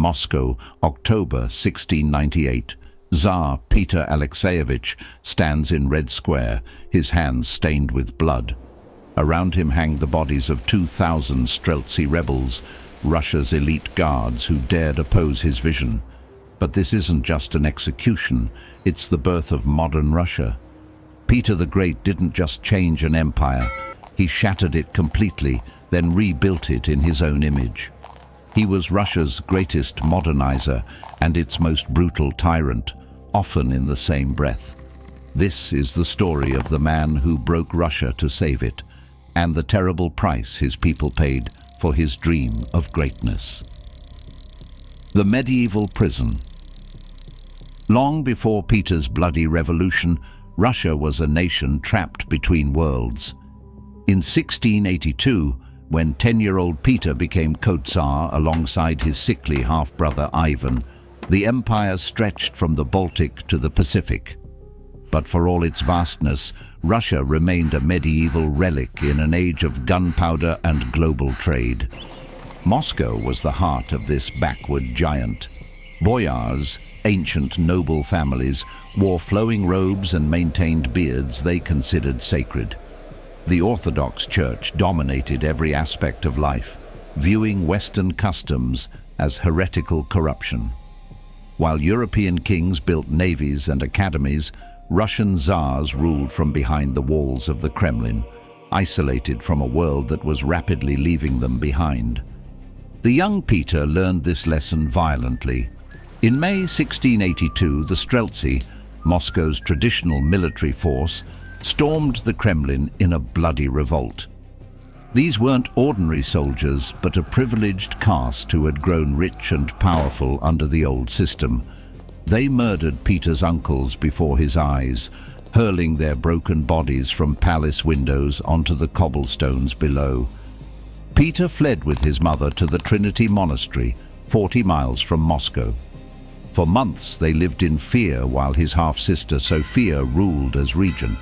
Moscow, October 1698. Tsar Peter Alexeyevich stands in Red Square, his hands stained with blood. Around him hang the bodies of 2,000 Streltsy rebels, Russia's elite guards who dared oppose his vision. But this isn't just an execution, it's the birth of modern Russia. Peter the Great didn't just change an empire, he shattered it completely, then rebuilt it in his own image. He was Russia's greatest modernizer and its most brutal tyrant, often in the same breath. This is the story of the man who broke Russia to save it, and the terrible price his people paid for his dream of greatness. The medieval prison. Long before Peter's bloody revolution, Russia was a nation trapped between worlds. In 1682, when 10-year-old Peter became co-Tsar alongside his sickly half-brother Ivan, the empire stretched from the Baltic to the Pacific. But for all its vastness, Russia remained a medieval relic in an age of gunpowder and global trade. Moscow was the heart of this backward giant. Boyars, ancient noble families, wore flowing robes and maintained beards they considered sacred. The Orthodox Church dominated every aspect of life, viewing Western customs as heretical corruption. While European kings built navies and academies, Russian czars ruled from behind the walls of the Kremlin, isolated from a world that was rapidly leaving them behind. The young Peter learned this lesson violently. In May 1682, the Streltsy, Moscow's traditional military force, stormed the Kremlin in a bloody revolt. These weren't ordinary soldiers, but a privileged caste who had grown rich and powerful under the old system. They murdered Peter's uncles before his eyes, hurling their broken bodies from palace windows onto the cobblestones below. Peter fled with his mother to the Trinity Monastery, 40 miles from Moscow. For months they lived in fear while his half-sister Sophia ruled as regent.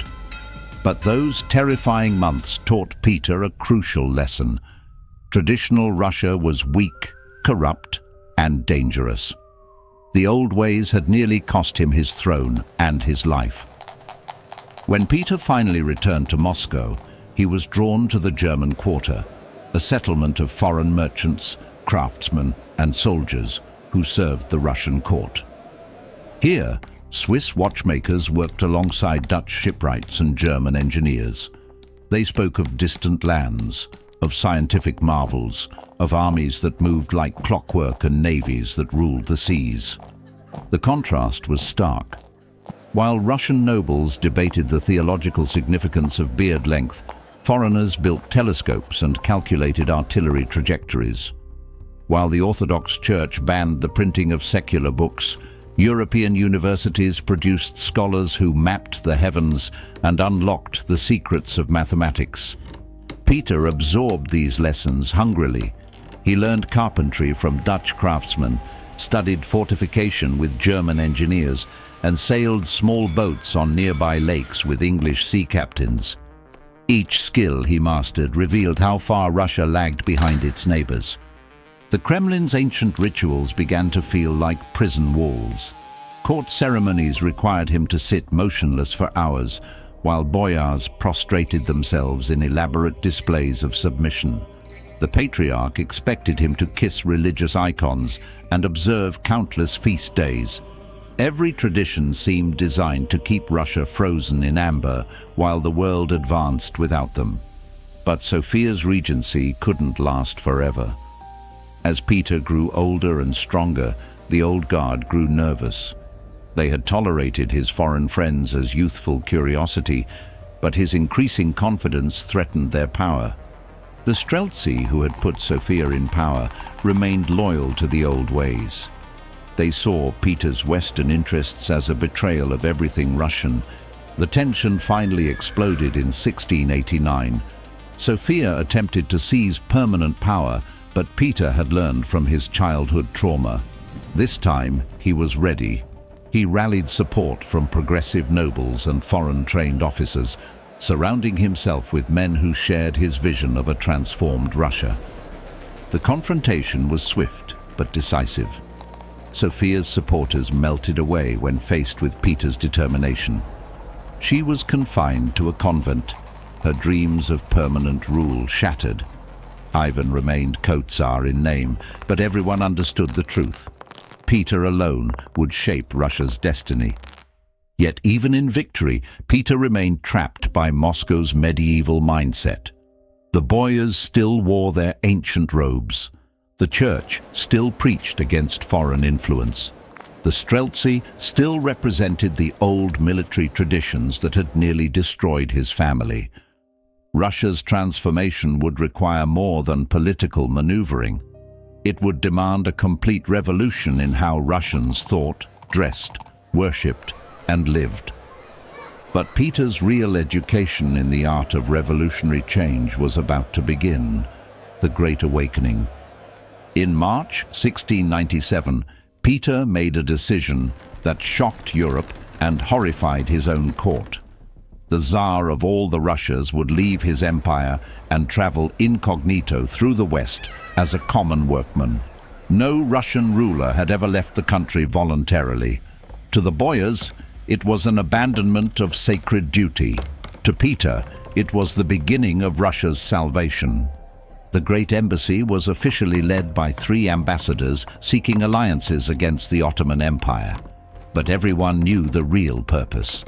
But those terrifying months taught Peter a crucial lesson. Traditional Russia was weak, corrupt, and dangerous. The old ways had nearly cost him his throne and his life. When Peter finally returned to Moscow, he was drawn to the German quarter, a settlement of foreign merchants, craftsmen, and soldiers who served the Russian court. Here, Swiss watchmakers worked alongside Dutch shipwrights and German engineers. They spoke of distant lands, of scientific marvels, of armies that moved like clockwork and navies that ruled the seas. The contrast was stark. While Russian nobles debated the theological significance of beard length, foreigners built telescopes and calculated artillery trajectories. While the Orthodox Church banned the printing of secular books, European universities produced scholars who mapped the heavens and unlocked the secrets of mathematics. Peter absorbed these lessons hungrily. He learned carpentry from Dutch craftsmen, studied fortification with German engineers, and sailed small boats on nearby lakes with English sea captains. Each skill he mastered revealed how far Russia lagged behind its neighbors. The Kremlin's ancient rituals began to feel like prison walls. Court ceremonies required him to sit motionless for hours, while boyars prostrated themselves in elaborate displays of submission. The patriarch expected him to kiss religious icons and observe countless feast days. Every tradition seemed designed to keep Russia frozen in amber while the world advanced without them. But Sophia's regency couldn't last forever. As Peter grew older and stronger, the old guard grew nervous. They had tolerated his foreign friends as youthful curiosity, but his increasing confidence threatened their power. The Streltsy, who had put Sophia in power, remained loyal to the old ways. They saw Peter's Western interests as a betrayal of everything Russian. The tension finally exploded in 1689. Sophia attempted to seize permanent power, but Peter had learned from his childhood trauma. This time, he was ready. He rallied support from progressive nobles and foreign-trained officers, surrounding himself with men who shared his vision of a transformed Russia. The confrontation was swift but decisive. Sophia's supporters melted away when faced with Peter's determination. She was confined to a convent, her dreams of permanent rule shattered. Ivan remained co-Tsar in name, but everyone understood the truth. Peter alone would shape Russia's destiny. Yet even in victory, Peter remained trapped by Moscow's medieval mindset. The boyars still wore their ancient robes. The church still preached against foreign influence. The Streltsy still represented the old military traditions that had nearly destroyed his family. Russia's transformation would require more than political maneuvering. It would demand a complete revolution in how Russians thought, dressed, worshipped, and lived. But Peter's real education in the art of revolutionary change was about to begin, the Great Awakening. In March 1697, Peter made a decision that shocked Europe and horrified his own court. The Tsar of all the Russias would leave his empire and travel incognito through the West as a common workman. No Russian ruler had ever left the country voluntarily. To the boyars, it was an abandonment of sacred duty. To Peter, it was the beginning of Russia's salvation. The Great Embassy was officially led by 3 ambassadors seeking alliances against the Ottoman Empire. But everyone knew the real purpose.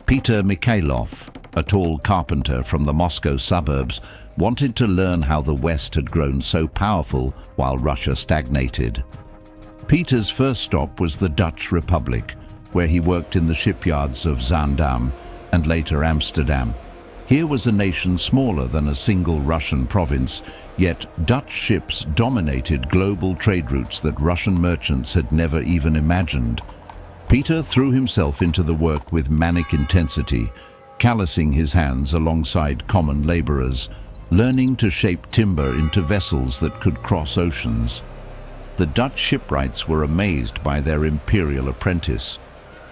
Peter Mikhailov, a tall carpenter from the Moscow suburbs, wanted to learn how the West had grown so powerful while Russia stagnated. Peter's first stop was the Dutch Republic, where he worked in the shipyards of Zaandam and later Amsterdam. Here was a nation smaller than a single Russian province, yet Dutch ships dominated global trade routes that Russian merchants had never even imagined. Peter threw himself into the work with manic intensity, callousing his hands alongside common laborers, learning to shape timber into vessels that could cross oceans. The Dutch shipwrights were amazed by their imperial apprentice.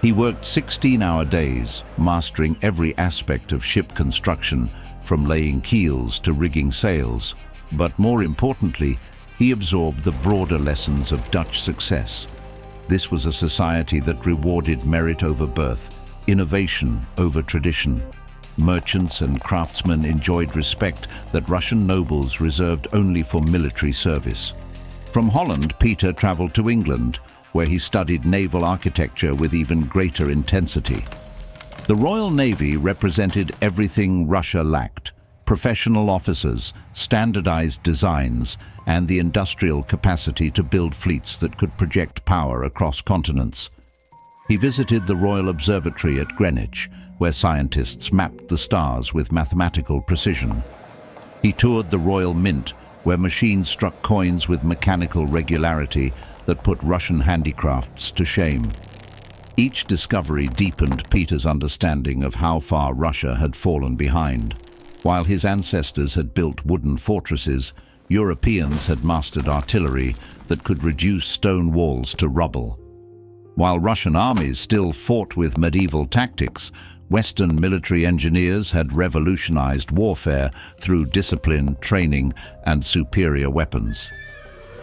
He worked 16-hour days, mastering every aspect of ship construction, from laying keels to rigging sails. But more importantly, he absorbed the broader lessons of Dutch success. This was a society that rewarded merit over birth, innovation over tradition. Merchants and craftsmen enjoyed respect that Russian nobles reserved only for military service. From Holland, Peter traveled to England, where he studied naval architecture with even greater intensity. The Royal Navy represented everything Russia lacked: professional officers, standardized designs, and the industrial capacity to build fleets that could project power across continents. He visited the Royal Observatory at Greenwich, where scientists mapped the stars with mathematical precision. He toured the Royal Mint, where machines struck coins with mechanical regularity that put Russian handicrafts to shame. Each discovery deepened Peter's understanding of how far Russia had fallen behind. While his ancestors had built wooden fortresses, Europeans had mastered artillery that could reduce stone walls to rubble. While Russian armies still fought with medieval tactics, Western military engineers had revolutionized warfare through discipline, training, and superior weapons.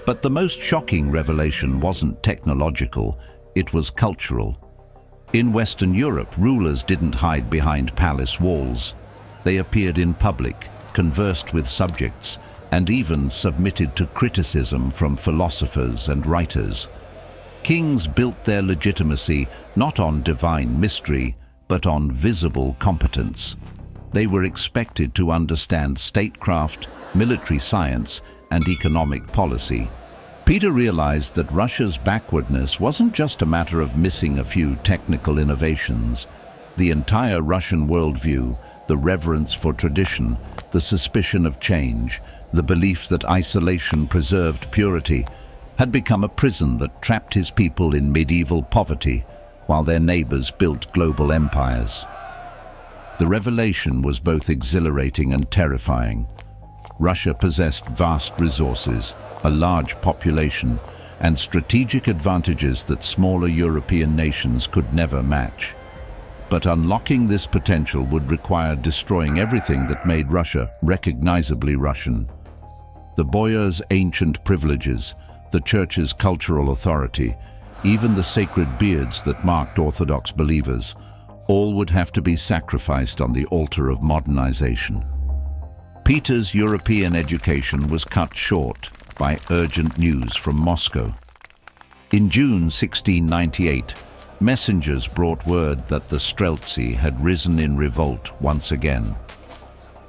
But the most shocking revelation wasn't technological, it was cultural. In Western Europe, rulers didn't hide behind palace walls. They appeared in public, conversed with subjects, and even submitted to criticism from philosophers and writers. Kings built their legitimacy not on divine mystery, but on visible competence. They were expected to understand statecraft, military science, and economic policy. Peter realized that Russia's backwardness wasn't just a matter of missing a few technical innovations. The entire Russian worldview, the reverence for tradition, the suspicion of change, the belief that isolation preserved purity, had become a prison that trapped his people in medieval poverty, while their neighbors built global empires. The revelation was both exhilarating and terrifying. Russia possessed vast resources, a large population, and strategic advantages that smaller European nations could never match. But unlocking this potential would require destroying everything that made Russia recognizably Russian. The boyars' ancient privileges, the church's cultural authority, even the sacred beards that marked Orthodox believers, all would have to be sacrificed on the altar of modernization. Peter's European education was cut short by urgent news from Moscow. In June 1698, messengers brought word that the Streltsy had risen in revolt once again.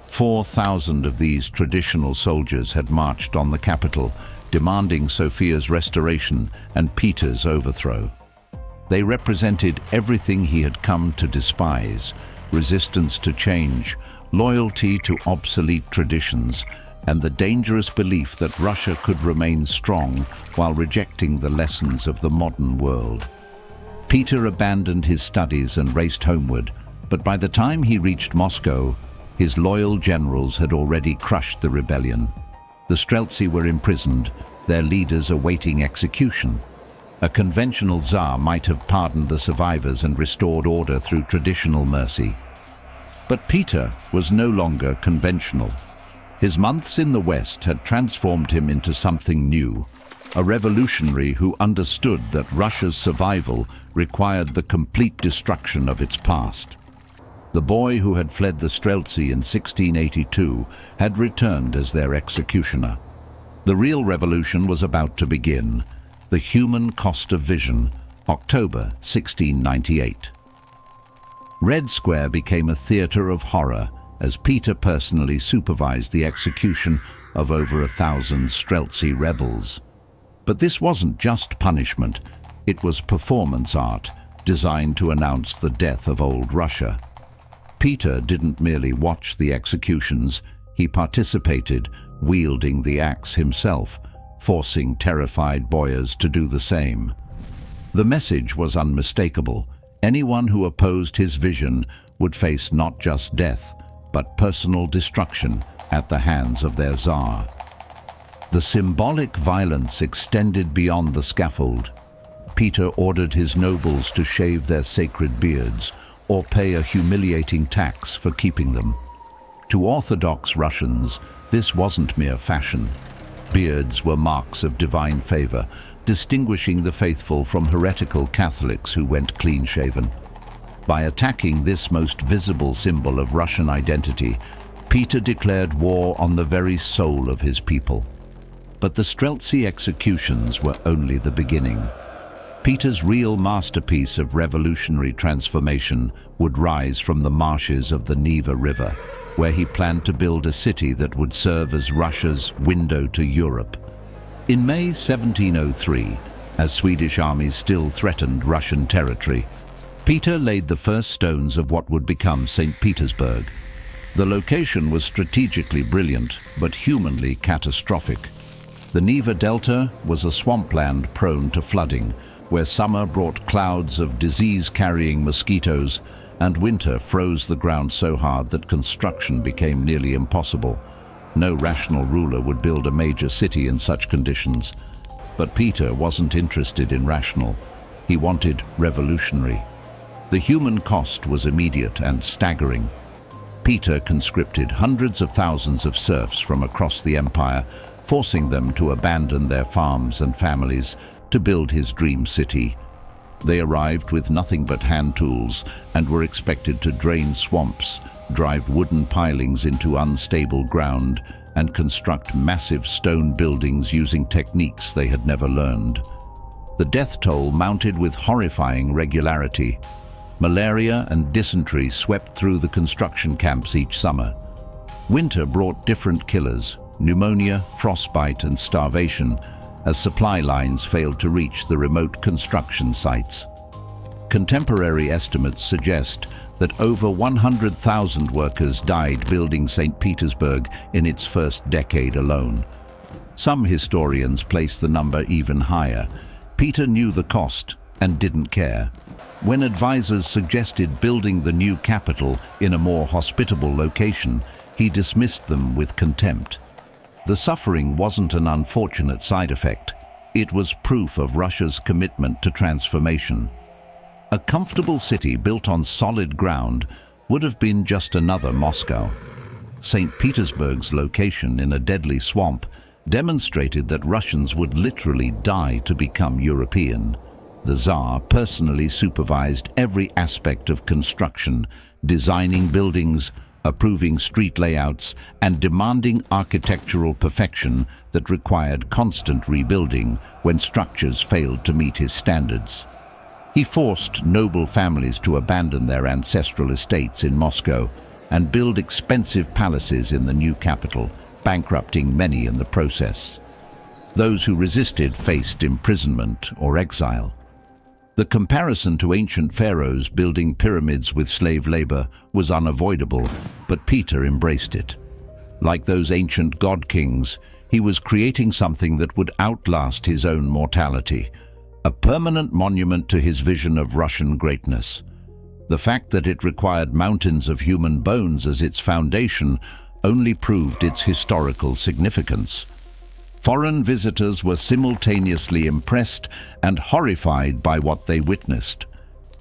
4,000 of these traditional soldiers had marched on the capital, demanding Sophia's restoration and Peter's overthrow. They represented everything he had come to despise: resistance to change, loyalty to obsolete traditions, and the dangerous belief that Russia could remain strong while rejecting the lessons of the modern world. Peter abandoned his studies and raced homeward, but by the time he reached Moscow, his loyal generals had already crushed the rebellion. The Streltsy were imprisoned, their leaders awaiting execution. A conventional Tsar might have pardoned the survivors and restored order through traditional mercy. But Peter was no longer conventional. His months in the West had transformed him into something new, a revolutionary who understood that Russia's survival required the complete destruction of its past. The boy who had fled the Streltsy in 1682 had returned as their executioner. The real revolution was about to begin. The Human Cost of Vision, October 1698. Red Square became a theater of horror as Peter personally supervised the execution of over 1,000 Streltsy rebels. But this wasn't just punishment, it was performance art designed to announce the death of old Russia. Peter didn't merely watch the executions, he participated, wielding the axe himself, forcing terrified boyars to do the same. The message was unmistakable. Anyone who opposed his vision would face not just death, but personal destruction at the hands of their Tsar. The symbolic violence extended beyond the scaffold. Peter ordered his nobles to shave their sacred beards or pay a humiliating tax for keeping them. To Orthodox Russians, this wasn't mere fashion. Beards were marks of divine favor, distinguishing the faithful from heretical Catholics who went clean-shaven. By attacking this most visible symbol of Russian identity, Peter declared war on the very soul of his people. But the Streltsy executions were only the beginning. Peter's real masterpiece of revolutionary transformation would rise from the marshes of the Neva River, where he planned to build a city that would serve as Russia's window to Europe. In May 1703, as Swedish armies still threatened Russian territory, Peter laid the first stones of what would become Saint Petersburg. The location was strategically brilliant, but humanly catastrophic. The Neva Delta was a swampland prone to flooding, where summer brought clouds of disease-carrying mosquitoes and winter froze the ground so hard that construction became nearly impossible. No rational ruler would build a major city in such conditions. But Peter wasn't interested in rational. He wanted revolutionary. The human cost was immediate and staggering. Peter conscripted hundreds of thousands of serfs from across the empire, forcing them to abandon their farms and families to build his dream city. They arrived with nothing but hand tools and were expected to drain swamps, drive wooden pilings into unstable ground, and construct massive stone buildings using techniques they had never learned. The death toll mounted with horrifying regularity. Malaria and dysentery swept through the construction camps each summer. Winter brought different killers: pneumonia, frostbite, and starvation, as supply lines failed to reach the remote construction sites. Contemporary estimates suggest that over 100,000 workers died building Saint Petersburg in its first decade alone. Some historians place the number even higher. Peter knew the cost and didn't care. When advisors suggested building the new capital in a more hospitable location, he dismissed them with contempt. The suffering wasn't an unfortunate side effect. It was proof of Russia's commitment to transformation. A comfortable city built on solid ground would have been just another Moscow. St. Petersburg's location in a deadly swamp demonstrated that Russians would literally die to become European. The Tsar personally supervised every aspect of construction, designing buildings, approving street layouts, and demanding architectural perfection that required constant rebuilding when structures failed to meet his standards. He forced noble families to abandon their ancestral estates in Moscow and build expensive palaces in the new capital, bankrupting many in the process. Those who resisted faced imprisonment or exile. The comparison to ancient pharaohs building pyramids with slave labor was unavoidable, but Peter embraced it. Like those ancient god-kings, he was creating something that would outlast his own mortality, a permanent monument to his vision of Russian greatness. The fact that it required mountains of human bones as its foundation only proved its historical significance. Foreign visitors were simultaneously impressed and horrified by what they witnessed.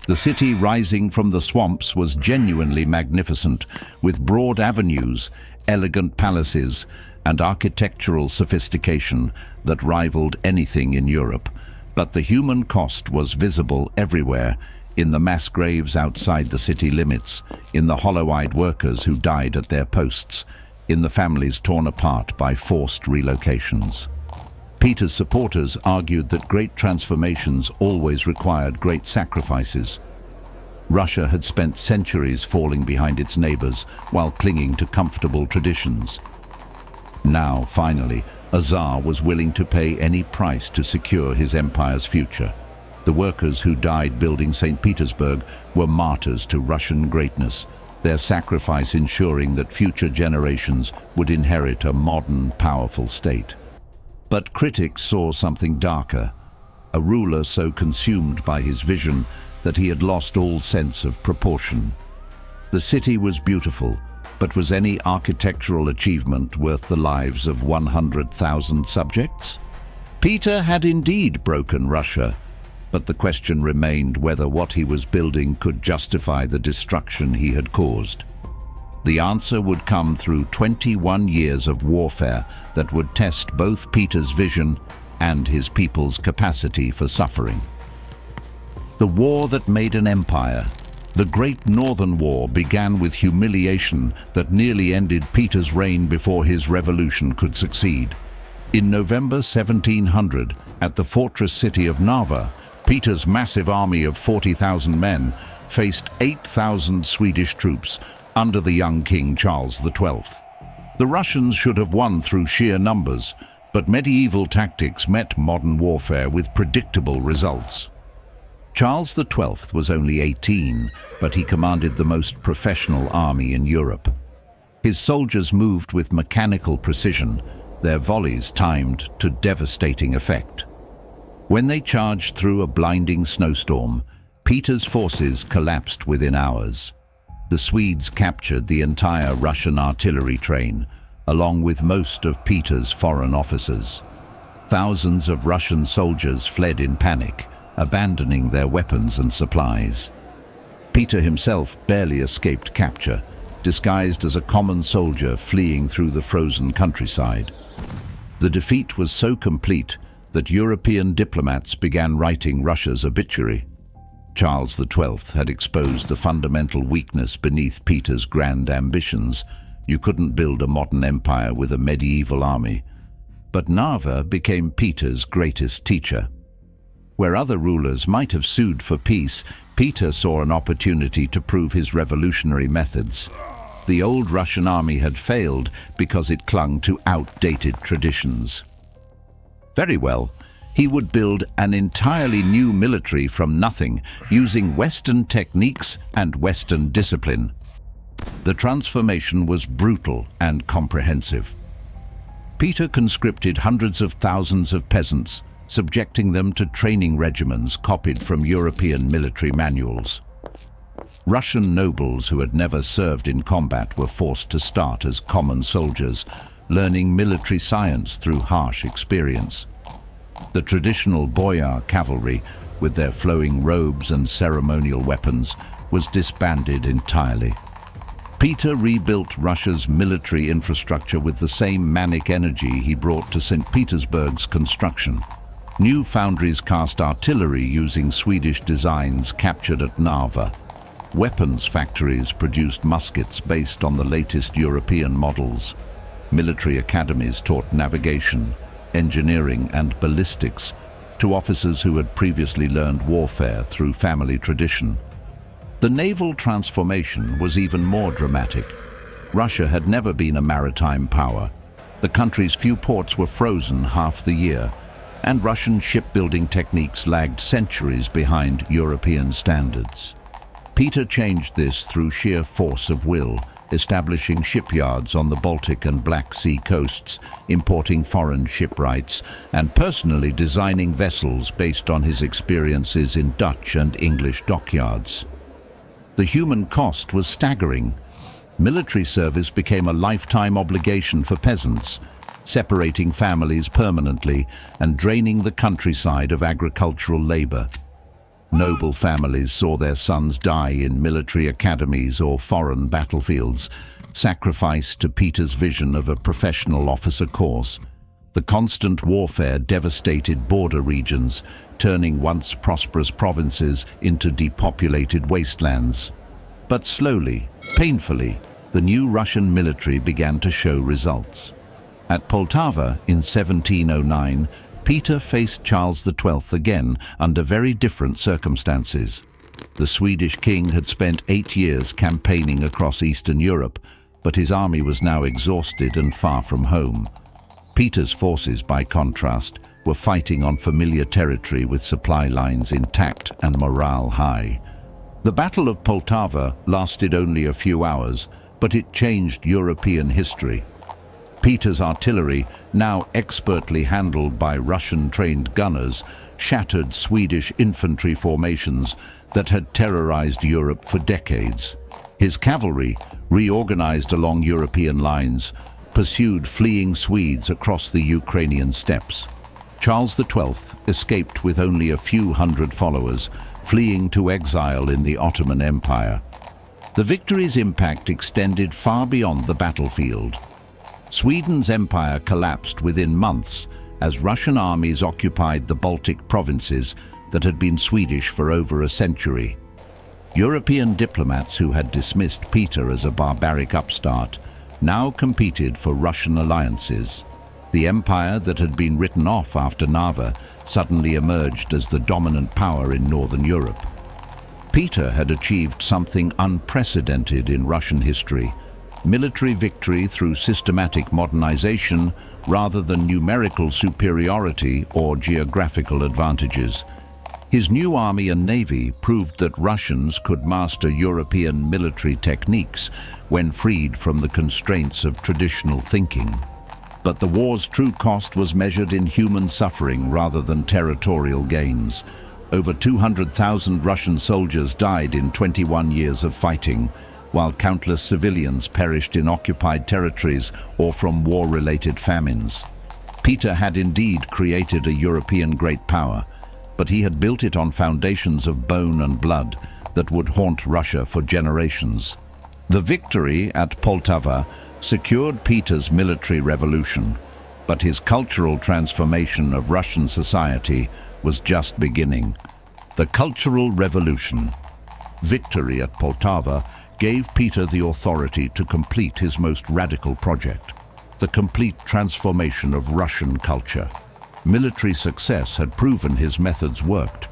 The city rising from the swamps was genuinely magnificent, with broad avenues, elegant palaces, and architectural sophistication that rivaled anything in Europe. But the human cost was visible everywhere, in the mass graves outside the city limits, in the hollow-eyed workers who died at their posts, in the families torn apart by forced relocations. Peter's supporters argued that great transformations always required great sacrifices. Russia had spent centuries falling behind its neighbors while clinging to comfortable traditions. Now, finally, a Tsar was willing to pay any price to secure his empire's future. The workers who died building Saint Petersburg were martyrs to Russian greatness, their sacrifice ensuring that future generations would inherit a modern, powerful state. But critics saw something darker, a ruler so consumed by his vision that he had lost all sense of proportion. The city was beautiful, but was any architectural achievement worth the lives of 100,000 subjects? Peter had indeed broken Russia, but the question remained whether what he was building could justify the destruction he had caused. The answer would come through 21 years of warfare that would test both Peter's vision and his people's capacity for suffering. The war that made an empire, the Great Northern War, began with humiliation that nearly ended Peter's reign before his revolution could succeed. In November 1700, at the fortress city of Narva, Peter's massive army of 40,000 men faced 8,000 Swedish troops under the young King Charles XII. The Russians should have won through sheer numbers, but medieval tactics met modern warfare with predictable results. Charles XII was only 18, but he commanded the most professional army in Europe. His soldiers moved with mechanical precision, their volleys timed to devastating effect. When they charged through a blinding snowstorm, Peter's forces collapsed within hours. The Swedes captured the entire Russian artillery train, along with most of Peter's foreign officers. Thousands of Russian soldiers fled in panic, abandoning their weapons and supplies. Peter himself barely escaped capture, disguised as a common soldier fleeing through the frozen countryside. The defeat was so complete that European diplomats began writing Russia's obituary. Charles XII had exposed the fundamental weakness beneath Peter's grand ambitions. You couldn't build a modern empire with a medieval army. But Narva became Peter's greatest teacher. Where other rulers might have sued for peace, Peter saw an opportunity to prove his revolutionary methods. The old Russian army had failed because it clung to outdated traditions. Very well, he would build an entirely new military from nothing, using Western techniques and Western discipline. The transformation was brutal and comprehensive. Peter conscripted hundreds of thousands of peasants, subjecting them to training regimens copied from European military manuals. Russian nobles who had never served in combat were forced to start as common soldiers, learning military science through harsh experience. The traditional boyar cavalry, with their flowing robes and ceremonial weapons, was disbanded entirely. Peter rebuilt Russia's military infrastructure with the same manic energy he brought to St. Petersburg's construction. New foundries cast artillery using Swedish designs captured at Narva. Weapons factories produced muskets based on the latest European models. Military academies taught navigation, engineering and ballistics to officers who had previously learned warfare through family tradition. The naval transformation was even more dramatic. Russia had never been a maritime power. The country's few ports were frozen half the year, and Russian shipbuilding techniques lagged centuries behind European standards. Peter changed this through sheer force of will, establishing shipyards on the Baltic and Black Sea coasts, importing foreign shipwrights, and personally designing vessels based on his experiences in Dutch and English dockyards. The human cost was staggering. Military service became a lifetime obligation for peasants, separating families permanently and draining the countryside of agricultural labor. Noble families saw their sons die in military academies or foreign battlefields, sacrificed to Peter's vision of a professional officer course. The constant warfare devastated border regions, turning once prosperous provinces into depopulated wastelands. But slowly, painfully, the new Russian military began to show results. At Poltava in 1709, Peter faced Charles XII again under very different circumstances. The Swedish king had spent 8 years campaigning across Eastern Europe, but his army was now exhausted and far from home. Peter's forces, by contrast, were fighting on familiar territory with supply lines intact and morale high. The Battle of Poltava lasted only a few hours, but it changed European history. Peter's artillery, now expertly handled by Russian-trained gunners, shattered Swedish infantry formations that had terrorized Europe for decades. His cavalry, reorganized along European lines, pursued fleeing Swedes across the Ukrainian steppes. Charles XII escaped with only a few hundred followers, fleeing to exile in the Ottoman Empire. The victory's impact extended far beyond the battlefield. Sweden's empire collapsed within months as Russian armies occupied the Baltic provinces that had been Swedish for over a century. European diplomats who had dismissed Peter as a barbaric upstart now competed for Russian alliances. The empire that had been written off after Narva suddenly emerged as the dominant power in Northern Europe. Peter had achieved something unprecedented in Russian history: military victory through systematic modernization rather than numerical superiority or geographical advantages. His new army and navy proved that Russians could master European military techniques when freed from the constraints of traditional thinking. But the war's true cost was measured in human suffering rather than territorial gains. Over 200,000 Russian soldiers died in 21 years of fighting, while countless civilians perished in occupied territories or from war-related famines. Peter had indeed created a European great power, but he had built it on foundations of bone and blood that would haunt Russia for generations. The victory at Poltava secured Peter's military revolution, but his cultural transformation of Russian society was just beginning. The Cultural Revolution. Victory at Poltava gave Peter the authority to complete his most radical project, the complete transformation of Russian culture. Military success had proven his methods worked,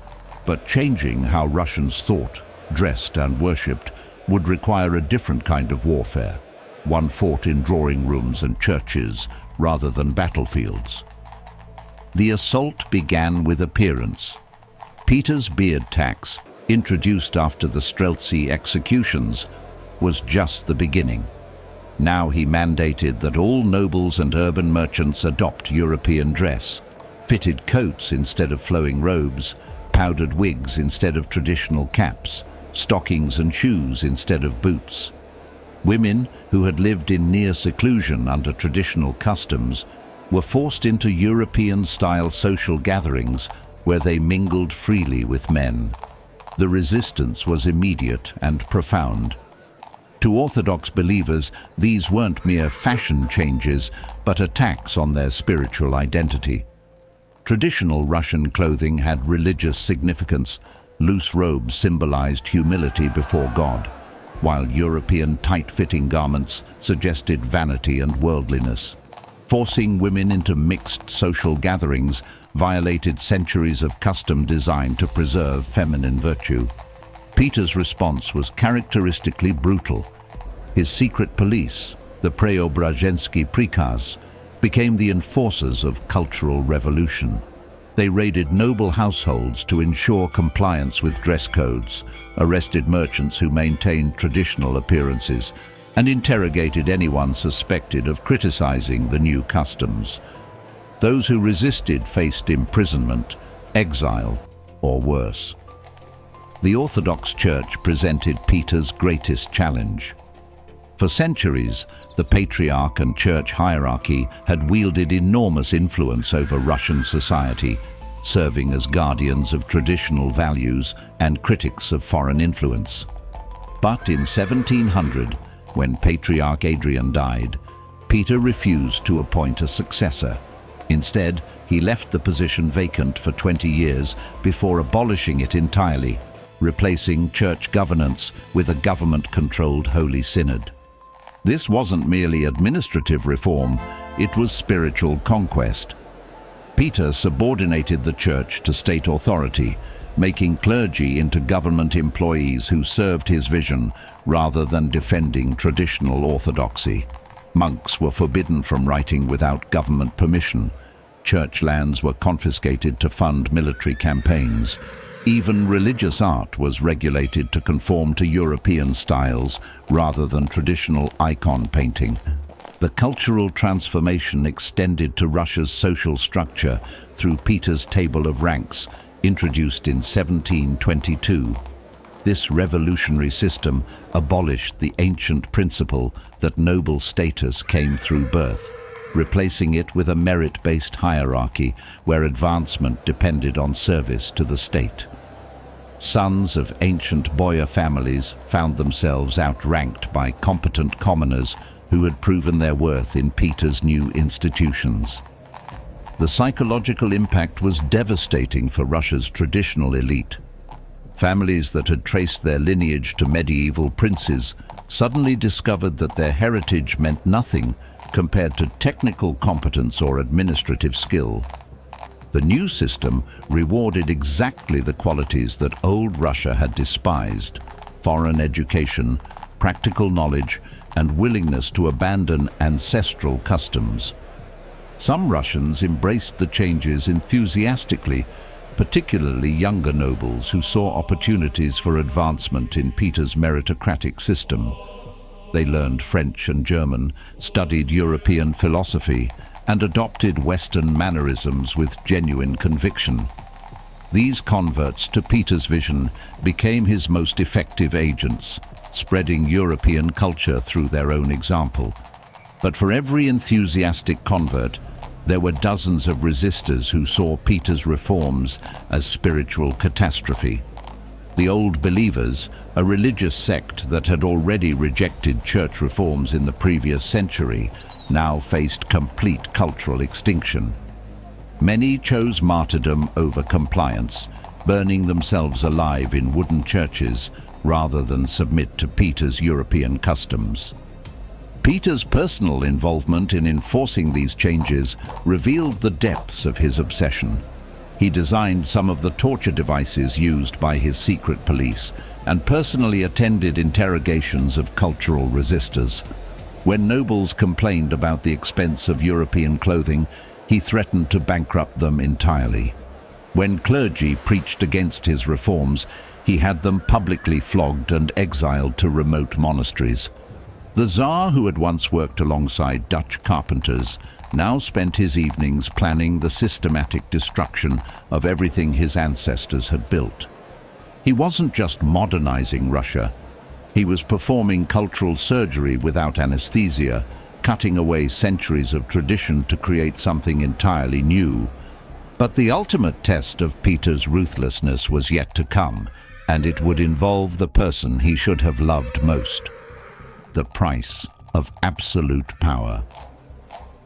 but changing how Russians thought, dressed and worshipped would require a different kind of warfare, one fought in drawing rooms and churches rather than battlefields. The assault began with appearance. Peter's beard tax, introduced after the Streltsy executions, was just the beginning. Now he mandated that all nobles and urban merchants adopt European dress, fitted coats instead of flowing robes, powdered wigs instead of traditional caps, stockings and shoes instead of boots. Women who had lived in near seclusion under traditional customs were forced into European-style social gatherings where they mingled freely with men. The resistance was immediate and profound. To Orthodox believers, these weren't mere fashion changes, but attacks on their spiritual identity. Traditional Russian clothing had religious significance. Loose robes symbolized humility before God, while European tight-fitting garments suggested vanity and worldliness. Forcing women into mixed social gatherings violated centuries of custom designed to preserve feminine virtue. Peter's response was characteristically brutal. His secret police, the Preobrazhensky Prikaz, became the enforcers of cultural revolution. They raided noble households to ensure compliance with dress codes, arrested merchants who maintained traditional appearances, and interrogated anyone suspected of criticizing the new customs. Those who resisted faced imprisonment, exile, or worse. The Orthodox Church presented Peter's greatest challenge. For centuries, the patriarch and church hierarchy had wielded enormous influence over Russian society, serving as guardians of traditional values and critics of foreign influence. But in 1700, when Patriarch Adrian died, Peter refused to appoint a successor. Instead, he left the position vacant for 20 years before abolishing it entirely, replacing church governance with a government-controlled Holy Synod. This wasn't merely administrative reform, it was spiritual conquest. Peter subordinated the church to state authority, making clergy into government employees who served his vision rather than defending traditional orthodoxy. Monks were forbidden from writing without government permission. Church lands were confiscated to fund military campaigns. Even religious art was regulated to conform to European styles rather than traditional icon painting. The cultural transformation extended to Russia's social structure through Peter's Table of Ranks, introduced in 1722. This revolutionary system abolished the ancient principle that noble status came through birth, replacing it with a merit-based hierarchy where advancement depended on service to the state. Sons of ancient boyar families found themselves outranked by competent commoners who had proven their worth in Peter's new institutions. The psychological impact was devastating for Russia's traditional elite. Families that had traced their lineage to medieval princes suddenly discovered that their heritage meant nothing compared to technical competence or administrative skill. The new system rewarded exactly the qualities that old Russia had despised: foreign education, practical knowledge, and willingness to abandon ancestral customs. Some Russians embraced the changes enthusiastically, particularly younger nobles who saw opportunities for advancement in Peter's meritocratic system. They learned French and German, studied European philosophy, and adopted Western mannerisms with genuine conviction. These converts to Peter's vision became his most effective agents, spreading European culture through their own example. But for every enthusiastic convert, there were dozens of resistors who saw Peter's reforms as spiritual catastrophe. The Old Believers, a religious sect that had already rejected church reforms in the previous century, now faced complete cultural extinction. Many chose martyrdom over compliance, burning themselves alive in wooden churches rather than submit to Peter's European customs. Peter's personal involvement in enforcing these changes revealed the depths of his obsession. He designed some of the torture devices used by his secret police and personally attended interrogations of cultural resistors. When nobles complained about the expense of European clothing, he threatened to bankrupt them entirely. When clergy preached against his reforms, he had them publicly flogged and exiled to remote monasteries. The Tsar, who had once worked alongside Dutch carpenters, now spent his evenings planning the systematic destruction of everything his ancestors had built. He wasn't just modernizing Russia. He was performing cultural surgery without anesthesia, cutting away centuries of tradition to create something entirely new. But the ultimate test of Peter's ruthlessness was yet to come, and it would involve the person he should have loved most: the price of absolute power.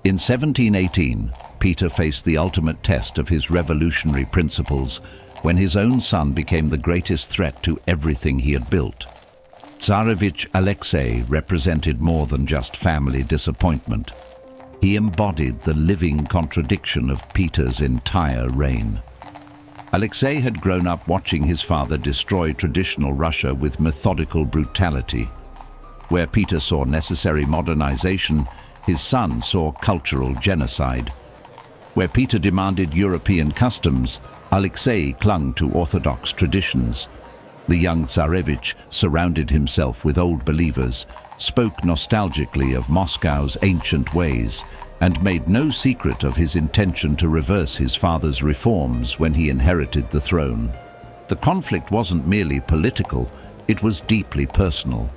In 1718, Peter faced the ultimate test of his revolutionary principles when his own son became the greatest threat to everything he had built. Tsarevich Alexei represented more than just family disappointment. He embodied the living contradiction of Peter's entire reign. Alexei had grown up watching his father destroy traditional Russia with methodical brutality. Where Peter saw necessary modernization, his son saw cultural genocide. Where Peter demanded European customs, Alexei clung to orthodox traditions. The young Tsarevich surrounded himself with old believers, spoke nostalgically of Moscow's ancient ways, and made no secret of his intention to reverse his father's reforms when he inherited the throne. The conflict wasn't merely political, it was deeply personal.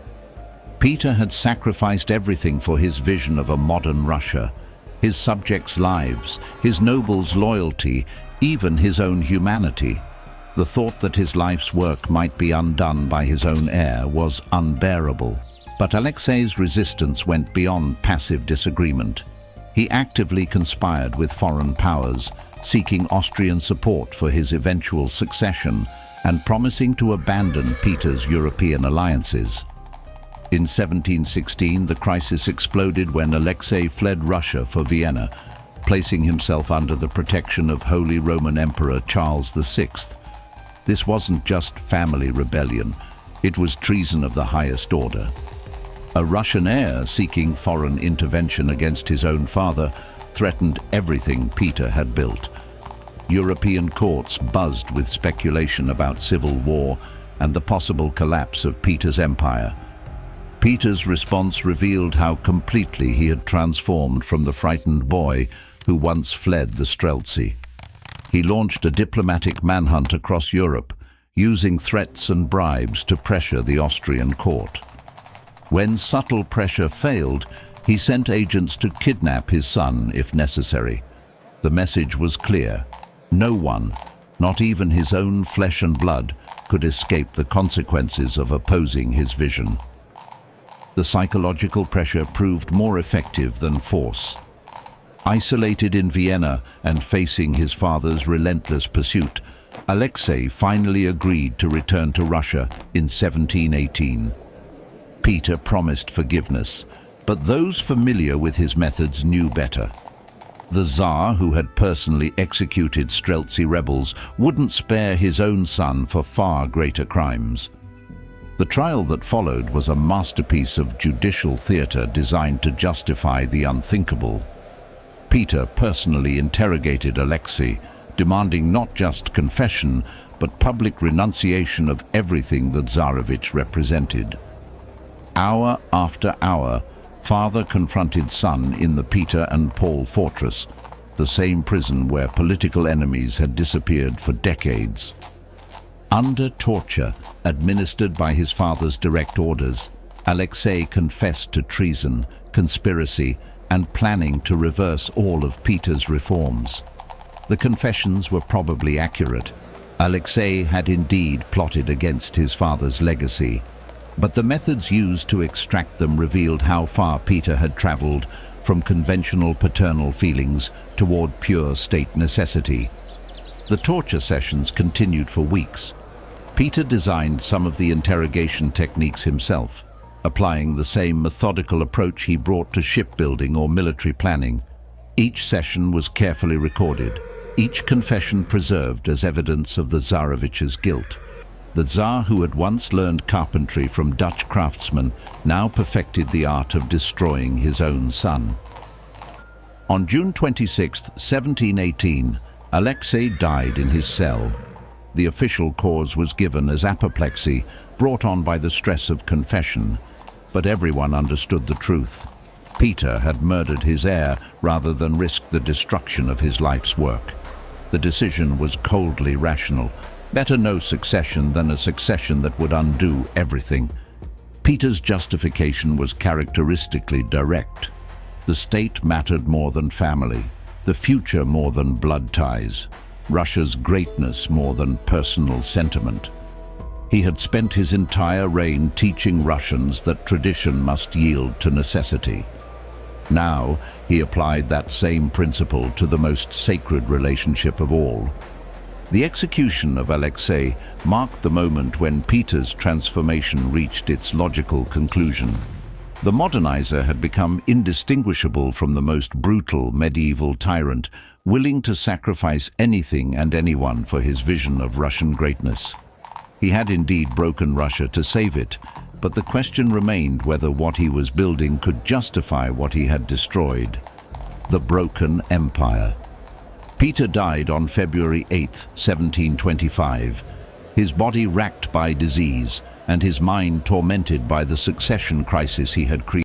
Peter had sacrificed everything for his vision of a modern Russia: his subjects' lives, his nobles' loyalty, even his own humanity. The thought that his life's work might be undone by his own heir was unbearable. But Alexei's resistance went beyond passive disagreement. He actively conspired with foreign powers, seeking Austrian support for his eventual succession and promising to abandon Peter's European alliances. In 1716, the crisis exploded when Alexei fled Russia for Vienna, placing himself under the protection of Holy Roman Emperor Charles VI. This wasn't just family rebellion, it was treason of the highest order. A Russian heir seeking foreign intervention against his own father threatened everything Peter had built. European courts buzzed with speculation about civil war and the possible collapse of Peter's empire. Peter's response revealed how completely he had transformed from the frightened boy who once fled the Streltsy. He launched a diplomatic manhunt across Europe, using threats and bribes to pressure the Austrian court. When subtle pressure failed, he sent agents to kidnap his son if necessary. The message was clear: no one, not even his own flesh and blood, could escape the consequences of opposing his vision. The psychological pressure proved more effective than force. Isolated in Vienna and facing his father's relentless pursuit, Alexei finally agreed to return to Russia in 1718. Peter promised forgiveness, but those familiar with his methods knew better. The Tsar, who had personally executed Streltsy rebels, wouldn't spare his own son for far greater crimes. The trial that followed was a masterpiece of judicial theater designed to justify the unthinkable. Peter personally interrogated Alexei, demanding not just confession, but public renunciation of everything the Tsarevich represented. Hour after hour, father confronted son in the Peter and Paul fortress, the same prison where political enemies had disappeared for decades. Under torture, administered by his father's direct orders, Alexei confessed to treason, conspiracy, and planning to reverse all of Peter's reforms. The confessions were probably accurate. Alexei had indeed plotted against his father's legacy, but the methods used to extract them revealed how far Peter had traveled from conventional paternal feelings toward pure state necessity. The torture sessions continued for weeks. Peter designed some of the interrogation techniques himself, applying the same methodical approach he brought to shipbuilding or military planning. Each session was carefully recorded, each confession preserved as evidence of the Tsarevich's guilt. The Tsar, who had once learned carpentry from Dutch craftsmen, now perfected the art of destroying his own son. On June 26, 1718, Alexei died in his cell. The official cause was given as apoplexy, brought on by the stress of confession, but everyone understood the truth. Peter had murdered his heir rather than risk the destruction of his life's work. The decision was coldly rational. Better no succession than a succession that would undo everything. Peter's justification was characteristically direct. The state mattered more than family, the future more than blood ties, Russia's greatness more than personal sentiment. He had spent his entire reign teaching Russians that tradition must yield to necessity. Now he applied that same principle to the most sacred relationship of all. The execution of Alexei marked the moment when Peter's transformation reached its logical conclusion. The modernizer had become indistinguishable from the most brutal medieval tyrant, willing to sacrifice anything and anyone for his vision of Russian greatness. He had indeed broken Russia to save it, but the question remained whether what he was building could justify what he had destroyed: the broken empire. Peter died on February 8, 1725, his body racked by disease and his mind tormented by the succession crisis he had created.